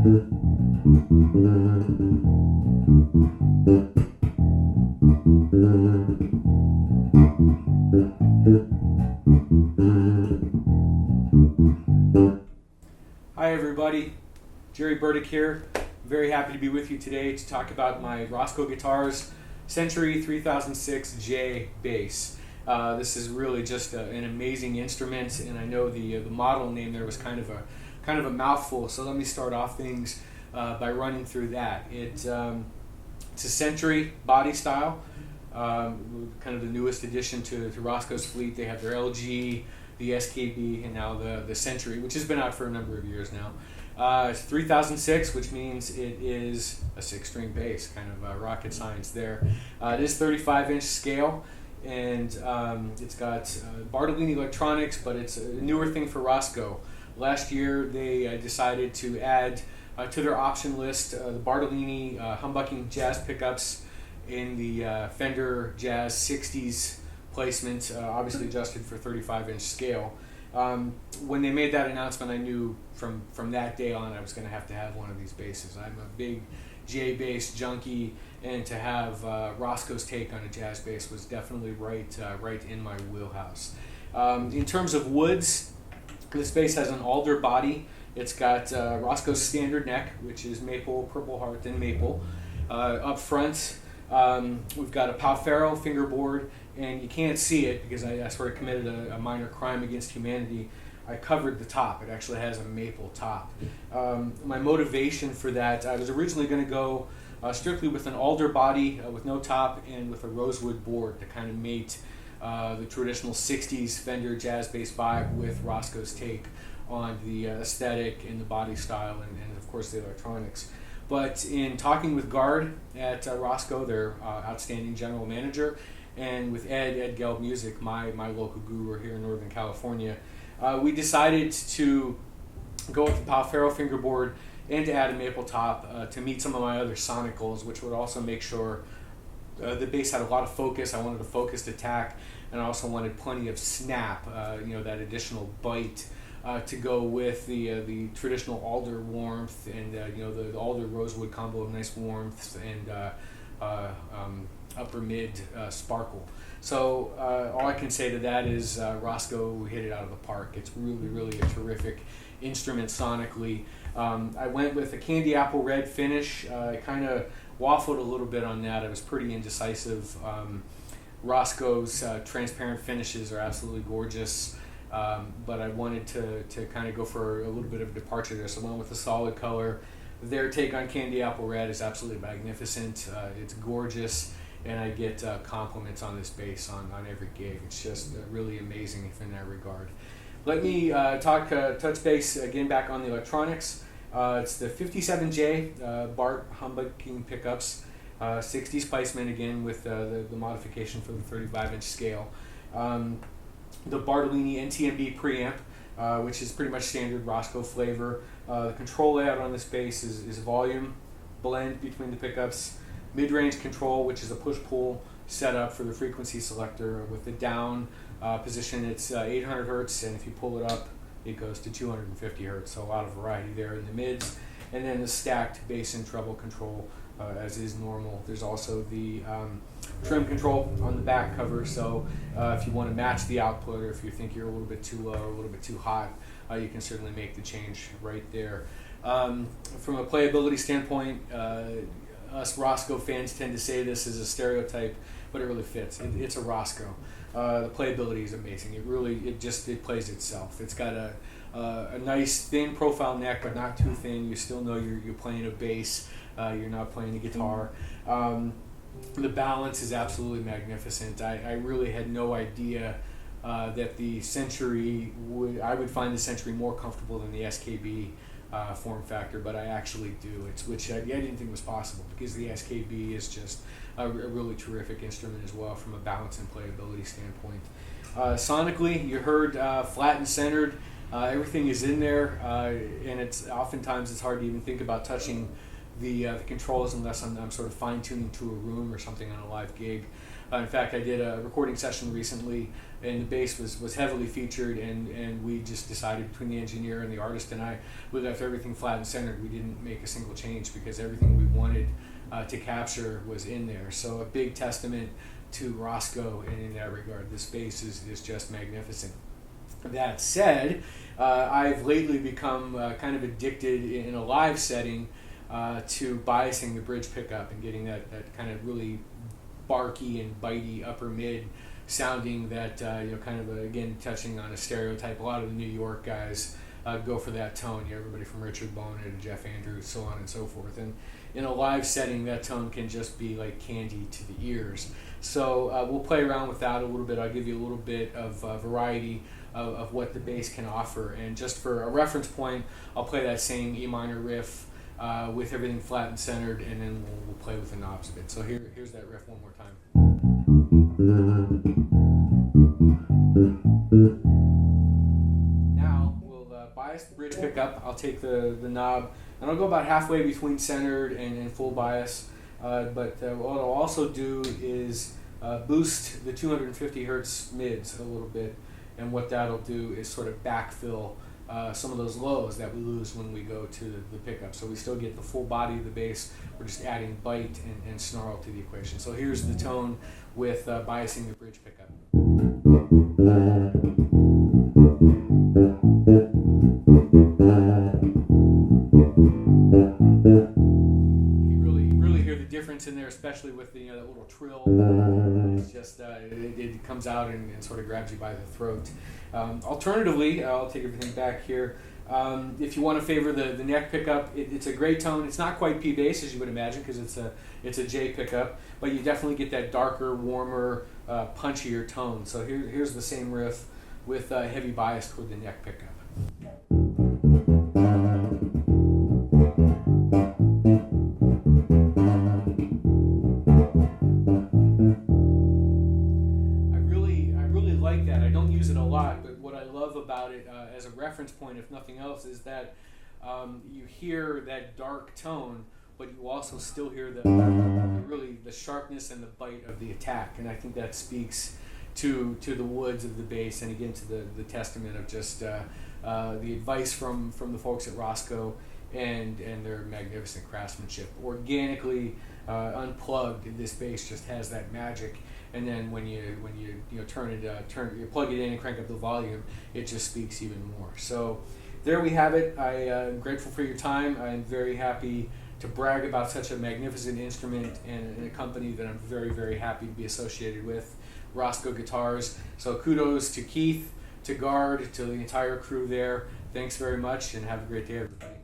Hi everybody, Jerry Burdick here. Very happy to be with you today to talk about my Roscoe Guitars Century 3006J bass. This is really just an amazing instrument, and I know the model name there was kind of a mouthful. So let me start off things by running through that. It's a Century body style, kind of the newest addition to Roscoe's fleet. They have their LG, the SKB, and now the Century, which has been out for a number of years now. It's 3006, which means it is a 6-string bass, kind of rocket science there. It is 35-inch scale, and it's got Bartolini electronics, but it's a newer thing for Roscoe. Last year, they decided to add to their option list the Bartolini humbucking jazz pickups in the Fender Jazz 60s placement, obviously adjusted for 35-inch scale. When they made that announcement, I knew from that day on I was going to have one of these basses. I'm a big J bass junkie, and to have Roscoe's take on a jazz bass was definitely right in my wheelhouse. In terms of woods, this bass has an alder body. It's got Roscoe's standard neck, which is maple, purple heart, and maple. Up front, we've got a Palfaro fingerboard, and you can't see it because I sort of committed a minor crime against humanity. I covered the top. It actually has a maple top. My motivation for that, I was originally going to go strictly with an alder body with no top and with a rosewood board to kind of mate the traditional 60s Fender jazz bass vibe with Roscoe's take on the aesthetic and the body style and of course the electronics. But in talking with Gard at Roscoe, their outstanding general manager, and with Ed Gelb Music, my local guru here in Northern California, we decided to go with the Palfaro fingerboard and to add a maple top to meet some of my other sonic goals, which would also make sure the bass had a lot of focus. I wanted a focused attack, and I also wanted plenty of snap, that additional bite to go with the traditional alder warmth and the alder rosewood combo of nice warmth and upper mid sparkle. So all I can say to that is Roscoe hit it out of the park. It's really a terrific instrument sonically. I went with a candy apple red finish. I kind of waffled a little bit on that. I was pretty indecisive. Roscoe's transparent finishes are absolutely gorgeous, but I wanted to kind of go for a little bit of a departure there, so I went with a solid color. Their take on candy apple red is absolutely magnificent. It's gorgeous, and I get compliments on this bass on every gig. It's just really amazing in that regard. Let me touch base again back on the electronics. It's the 57J Bart humbucking pickups, 60s placement again with the modification for the 35-inch scale. The Bartolini NTMB preamp, which is pretty much standard Roscoe flavor. The control layout on this bass is volume, blend between the pickups, mid-range control, which is a push-pull setup for the frequency selector. With the down position, it's 800 hertz, and if you pull it up, it goes to 250 hertz. So a lot of variety there in the mids, and then the stacked bass and treble control, as is normal. There's also the trim control on the back cover, so if you want to match the output, or if you think you're a little bit too low or a little bit too hot, you can certainly make the change right there. From a playability standpoint, us Roscoe fans tend to say this is a stereotype, but it really fits. It's a Roscoe. The playability is amazing. It plays itself. It's got a nice thin profile neck, but not too thin. You still know you're playing a bass. You're not playing a guitar. The balance is absolutely magnificent. I really had no idea that the Century I would find the Century more comfortable than the SKB form factor, but I actually do. Which I didn't think was possible, because the SKB is just a really terrific instrument as well from a balance and playability standpoint. Sonically, you heard flat and centered. Everything is in there, and oftentimes it's hard to even think about touching the controls unless I'm sort of fine-tuning to a room or something on a live gig. In fact, I did a recording session recently, and the bass was heavily featured, and we just decided between the engineer and the artist and I, we left everything flat and centered. We didn't make a single change because everything we wanted to capture was in there. So a big testament to Roscoe in that regard. This bass is just magnificent. That said, I've lately become kind of addicted in a live setting to biasing the bridge pickup and getting that kind of really barky and bitey upper mid sounding that kind of again touching on a stereotype. A lot of the New York guys go for that tone. Everybody from Richard Boner to Jeff Andrews, so on and so forth. And in a live setting, that tone can just be like candy to the ears. So we'll play around with that a little bit. I'll give you a little bit of variety of what the bass can offer. And just for a reference point, I'll play that same E minor riff with everything flat and centered, and then we'll play with the knobs a bit. So here's that riff one more time. Now we'll bias the bridge pickup. I'll take the knob, and I'll go about halfway between centered and full bias. But what I'll also do is boost the 250 hertz mids a little bit, and what that'll do is sort of backfill some of those lows that we lose when we go to the pickup. So we still get the full body of the bass. We're just adding bite and snarl to the equation. So here's the tone with biasing the bridge pickup. You really hear the difference in there, especially with the that little trill. It's just it comes out and sort of grabs you by the throat. Alternatively, I'll take everything back here. If you want to favor the neck pickup, it's a great tone. It's not quite P bass as you would imagine because it's a J pickup, but you definitely get that darker, warmer, punchier tone. So here's the same riff with heavy bias toward the neck pickup. I really like that. I don't use it a lot, but what I love about it as a reference point, if nothing else, is that you hear that dark tone, but you also still hear the sharpness and the bite of the attack, and I think that speaks to the woods of the bass, and again to the testament of just the advice from the folks at Roscoe and their magnificent craftsmanship. Organically unplugged, this bass just has that magic. And then when you you plug it in and crank up the volume, it just speaks even more. So there we have it. I am grateful for your time. I'm very happy to brag about such a magnificent instrument and a company that I'm very, very happy to be associated with, Roscoe Guitars. So kudos to Keith, to Guard, to the entire crew there. Thanks very much, and have a great day, everybody.